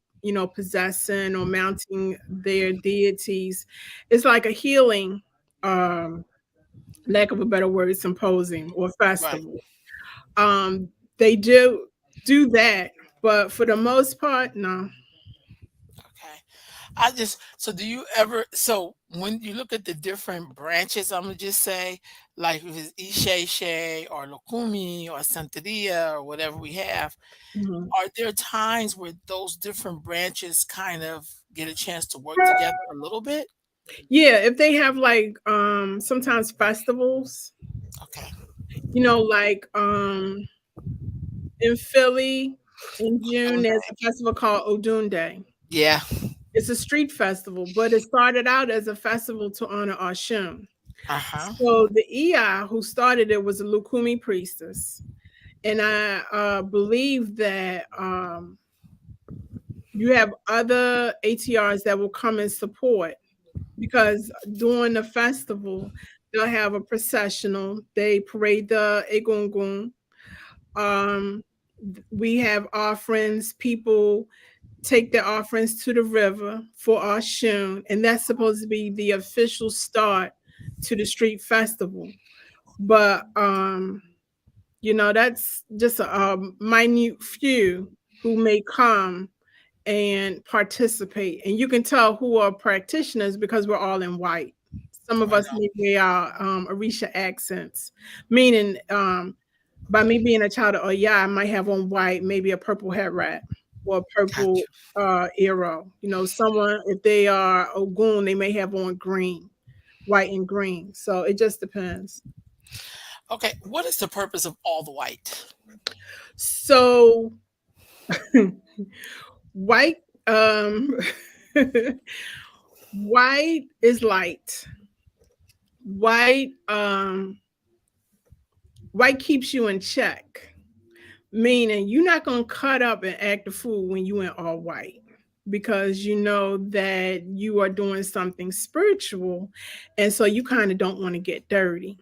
possessing or mounting their deities. It's like a healing, um, lack of a better word, symposium or Right. festival. They do that, but for the most part, no. Okay. I just so do you ever so when you look at the different branches, I'm gonna just say like if it's Ishe or Lokumi or Santeria or whatever we have, Mhm. are there times where those different branches kind of get a chance to work together a little bit? Yeah, if they have like sometimes festivals, Okay. like in Philly in June there's Okay. a festival called Odun Day. Yeah. It's a street festival, but it started out as a festival to honor Oshun. Uh-huh. So the Iya who started it was a Lukumi priestess. And I believe that you have other ATRs that will come and support because during the festival, they'll have a processional. They parade the egungun. Um, we have offerings. People take their offerings to the river for Oshun, and that's supposed to be the official start to the street festival. But that's just a minute few who may come and participate. And you can tell who are practitioners because we're all in white. Some of Right us on. may wear our Orisha accents, meaning by me being a child of Oya, I might have on white, maybe a purple hat wrap or a purple Gotcha. arrow. Someone, if they are Ogun, they may have on green, white and green. So it just depends. Okay. What is the purpose of all the white? So white, white is light. White, white keeps you in check, meaning you're not gonna cut up and act a fool when you in all white because you know that you are doing something spiritual, and so you kind of don't want to get dirty.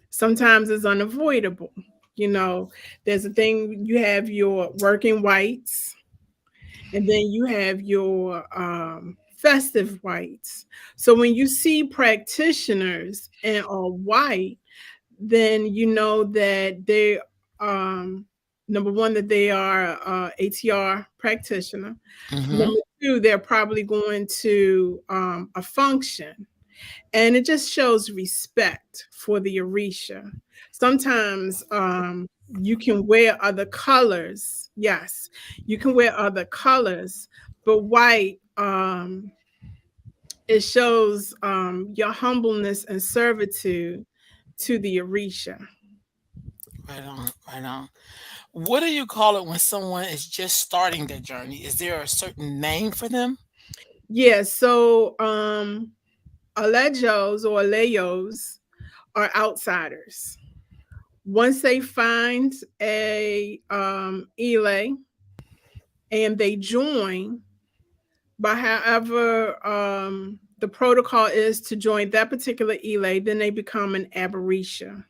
Sometimes it's unavoidable. You know, there's a thing you have your working whites, and then you have your festive whites. So when you see practitioners and are white, then you know that they um number one that they are ATR practitioner. Mm-hmm. Number two, they're probably going to a function, and it just shows respect for the Orisha. Sometimes you can wear other colors. Yes, you can wear other colors, but white it shows your humbleness and servitude to the Orisha. Right on. Right on. What do you call it when someone is just starting their journey? Is there a certain name for them? Yeah, so Alejos or Alejos are outsiders. Once they find a Elay and they join, but however the protocol is to join that particular Elay, then they become an Aberisha.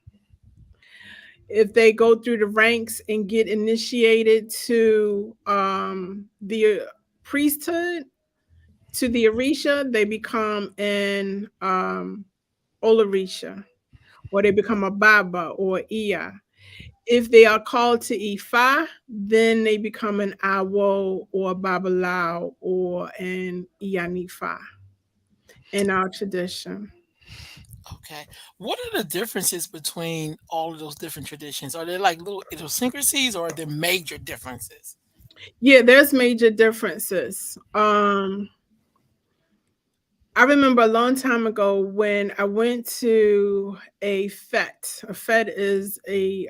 If they go through the ranks and get initiated to the priesthood, to the Orisha, they become an Olarisha, or they become a Baba or Iya. If they are called to Ifa, then they become an Awo or a Babalao or an Iyanifa in our tradition. Okay. What are the differences between all of those different traditions? Are there like little idiosyncrasies or are there major differences? Yeah, there's major differences. I remember a long time ago when I went to a fete. A fete is a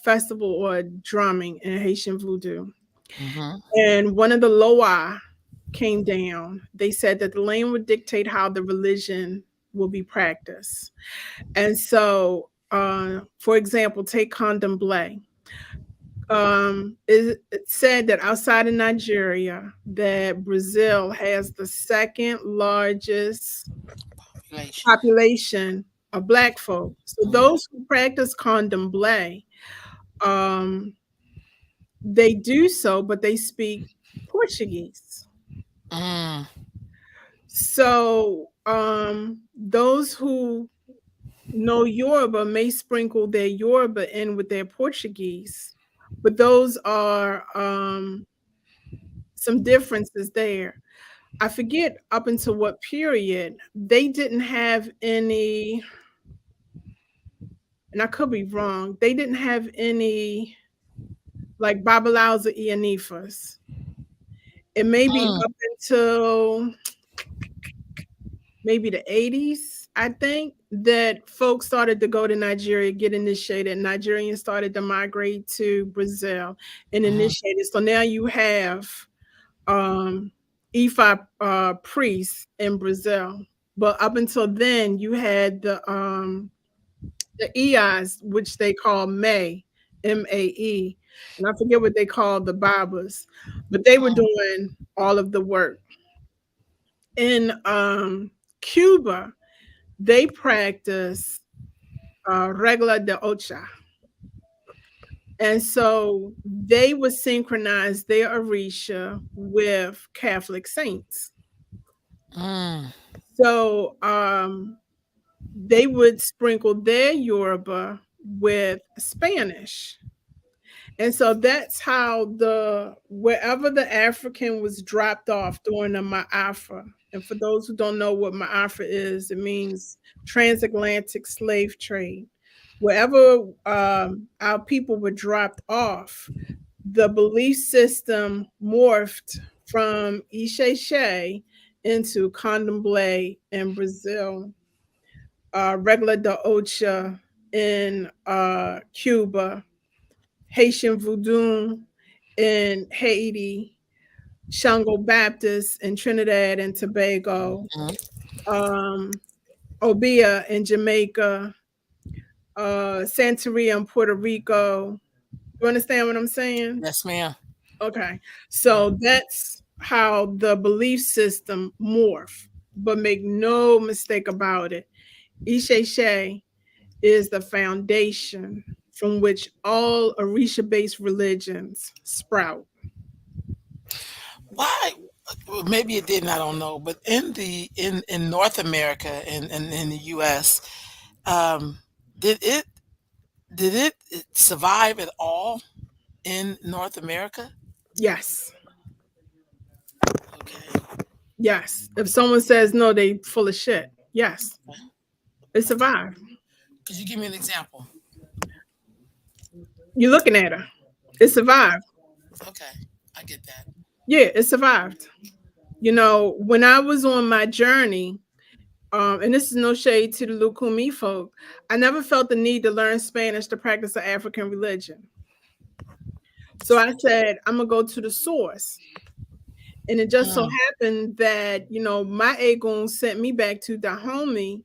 festival or drumming in Haitian voodoo. Mm-hmm. And one of the loa came down. They said that the land would dictate how the religion will be practiced. And so, for example, take candomblé. It said that outside of Nigeria, that Brazil has the second largest Population. population of Black folk. So Mm-hmm. those who practice candomblé, um, they do so, but they speak Portuguese. Mm, So those who know Yoruba may sprinkle their Yoruba in with their Portuguese, but those are some differences there. I forget up until what period they didn't have any, and I could be wrong. They didn't have any like Babalaos or Ianifas. It may be mm, up until maybe the 80s, I think, that folks started to go to Nigeria, get initiated. Nigerians started to migrate to Brazil and mm, initiated. So now you have um, Ifa priests in Brazil. But up until then, you had the EIs, which they call May, MAE. And I forget what they called the Babas, but they were mm, doing all of the work. In Cuba, they practice regla de ocha. And so they would synchronize their Orisha with Catholic saints. mm, So they would sprinkle their Yoruba with Spanish. And so that's how the wherever the African was dropped off during the Ma'afa. And for those who don't know what Ma'afa is, it means transatlantic slave trade. Wherever our people were dropped off, the belief system morphed from Isheshe into Candomblé in Brazil, Regla de Ocha in Cuba, Haitian Voodoo in Haiti, Shango Baptist in Trinidad and Tobago, mm. um, Obia in Jamaica, Santeria in Puerto Rico. You understand what I'm saying? Yes, ma'am. Okay. Yeah. So that's how the belief system morph. But make no mistake about it. Ishe is the foundation from which all Orisha-based religions sprout. Why? Well, maybe it didn't. I don't know. But in North America and in the U.S., um, did it did it survive at all in North America? Yes. Okay. Yes. If someone says no, they full of shit. Yes. Okay. It Okay. survived. Could you give me an example? You're looking at her. It survived. Okay, I get that. Yeah, it survived. You know, when I was on my journey, and this is no shade to the Lukumi folk, I never felt the need to learn Spanish to practice the African religion. So I said, I'm gonna go to the source. And it just so Mm, happened that, you know, my Aegon sent me back to Dahomey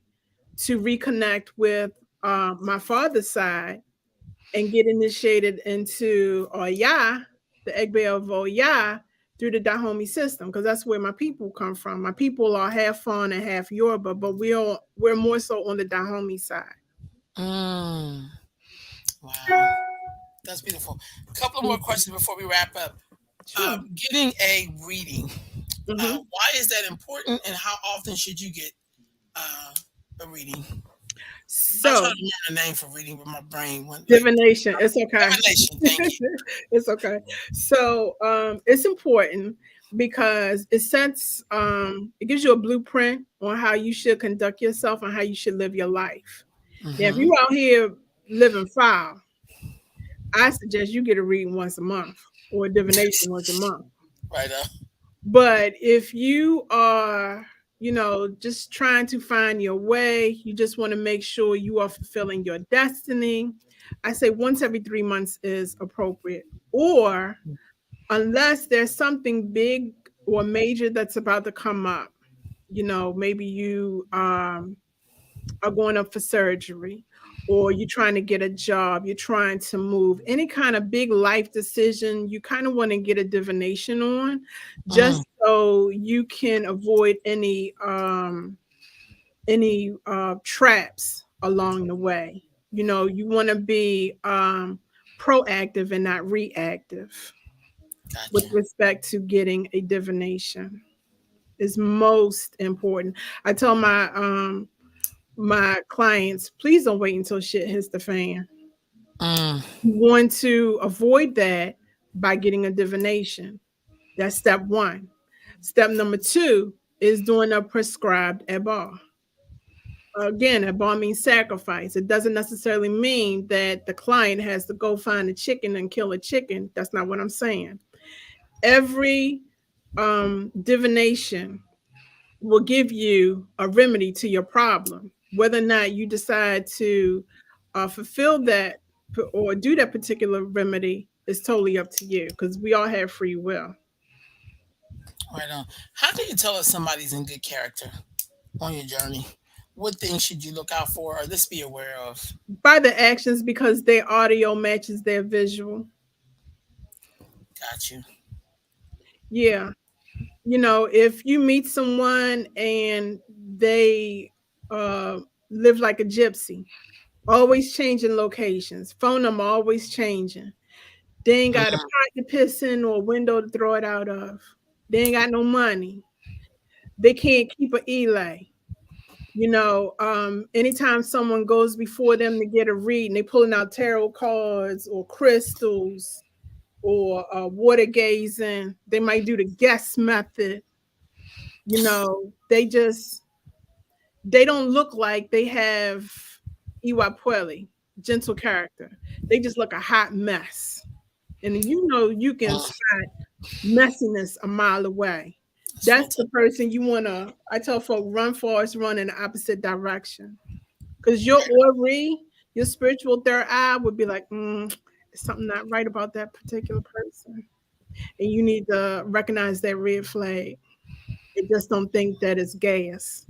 to reconnect with my father's side and get initiated into Oya, the Egbe of Oya, through the Dahomey system, because that's where my people come from. My people are half Fawn and half Yoruba, but we're more so on the Dahomey side. mm. Wow, that's beautiful. A couple of more Mhm. questions before we wrap up. Sure. Getting a reading. Hmm. Why is that important, and how often should you get uh, a reading? I'm trying So, to remember the name for reading, but my brain went like divination, it's okay. divination. Thank you. It's okay. So, it's important. because it gives you a blueprint on how you should conduct yourself and how you should live your life. Now, if Mm-hmm. you out here living foul, I suggest you get a reading once a month or a divination once a month. Right on. But if you are, just trying to find your way, you just want to make sure you are fulfilling your destiny, I say once every 3 months is appropriate. Or unless there's something big or major that's about to come up, maybe you are going up for surgery, or you're trying to get a job, you're trying to move, any kind of big life decision, you kind of want to get a divination on, Mm, just so you can avoid any traps along the way. You want to be proactive and not reactive with gotcha. respect to getting a divination. Is most important. I tell my clients, please don't wait until shit hits the fan. Mm, You want to avoid that by getting a divination. That's step one. Step number two is doing a prescribed ebar. Again, ebar means sacrifice. It doesn't necessarily mean that the client has to go find a chicken and kill a chicken. That's not what I'm saying. Every divination will give you a remedy to your problem. Whether or not you decide to fulfill that or do that particular remedy is totally up to you, because we all have free will. right on. How can you tell if somebody's in good character on your journey? What things should you look out for or let's be aware of? By the actions, because their audio matches their visual. Got you. Yeah. If you meet someone and they uh, live like a gypsy, always changing locations, phone number always changing. They ain't got a Mm, pot to piss in or a window to throw it out of. They ain't got no money. They can't keep a Elay. Anytime someone goes before them to get a read and they pulling out tarot cards or crystals or water gazing, they might do the guess method. They don't look like they have Iwapweli, gentle character. They just look a hot mess. And you can mm, spot messiness a mile away. that's real That's tough. the person you want to, I tell folk, run fast, run in the opposite direction. Because your Ori, your spiritual third eye would be like, there's something not right about that particular person. And you need to recognize that red flag. And just don't think that it's gas.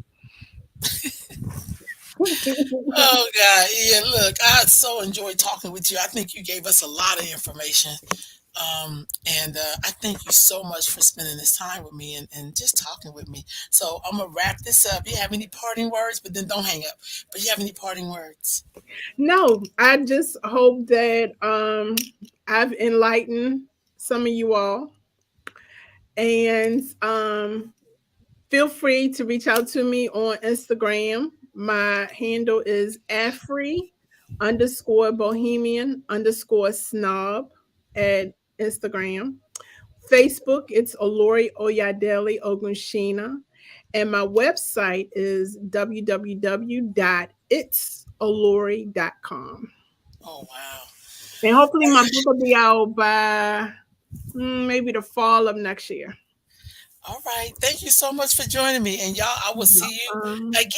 Oh God, yeah. Look, I so enjoyed talking with you. I think you gave us a lot of information, and I thank you so much for spending this time with me and just talking with me. So I'm gonna wrap this up. You have any parting words? But then don't hang up. But you have any parting words? No, I just hope that I've enlightened some of you all. And feel free to reach out to me on Instagram. My handle is Afri_Bohemian_snob at Instagram. Facebook, it's Olori Oyadeli Ogunshina. And my website is www.itsolori.com. Oh wow. And hopefully my book will be out by maybe the fall of next year. All right. Thank you so much for joining me. And y'all, I will see you Um, again.